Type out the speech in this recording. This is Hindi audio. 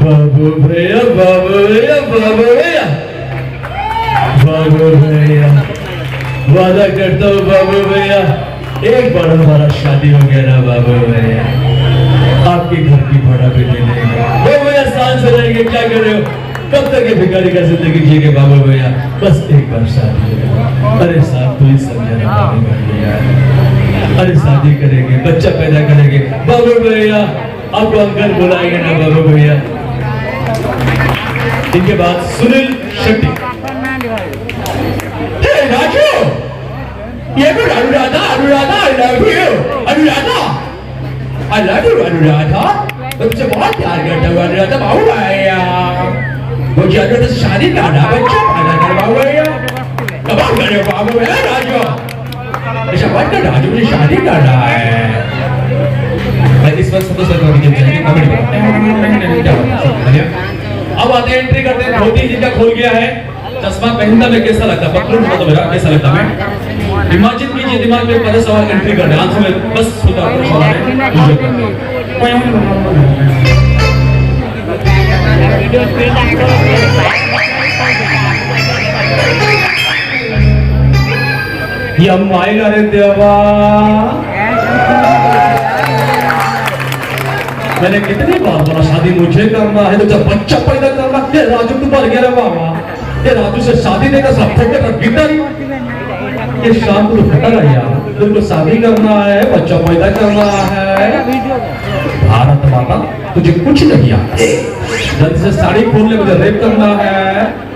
बाबू भैया बाबू भैया बाबू भैया बाबू भैया, वादा करता हूँ बाबू भैया, एक बार हमारा शादी हो गया ना बाबू भैया, आपके घर की भाड़ा भी दे देंगे। बाबू भैया सांस हो जाएंगे, क्या कर रहे हो, कब तक ये भिखारी का जिंदगी जिएंगे बाबू भैया, बस एक बार शादी हो। अरे साहब तू ही समझा भैया, अरे शादी करेंगे, बच्चा पैदा करेंगे बाबू भैया, आपको अंकल बुलाएंगे ना बाबू भैया। इनके बाद सुनील शेट्टी। राजू, ये भी Anuradha, Anuradha, I love you, Anuradha, I love you Anuradha, तुमसे बहुत प्यार करता हूँ अनुराधा बाबू भैया, मुझे अनुराधा से शादी करना, बच्चा पैदा करना बाबू भैया, कब आप कर रहे हो बाबू भैया राजू, ऐसा मत कर राजू, मुझे शादी करना है। इस वक्त सबसे अब आते हैं, एंट्री करते हैं, धोती जिनका खोल गया है, चश्मा पहनता में कैसा लगता है, पकड़ो तो मेरा कैसा लगता है, इमेजिन कीजिए दिमाग में, पहले सवाल एंट्री करना है, आंसर में बस होता है सवाल ये अम्माई रे देवा, मैंने कितनी बार बोला शादी मुझे करना है, तो जब बच्चा पैदा करना है, राजू तू मर गया रे बाबा, ये राजू से शादी देगा सब फोटे पर गिरता ही, ये शाम को फटा रहा यार, तुमको शादी करना है, बच्चा पैदा करना है, भारत माता तुझे कुछ नहीं आता, जल्दी से साड़ी खोल ले, मुझे रेप करना है।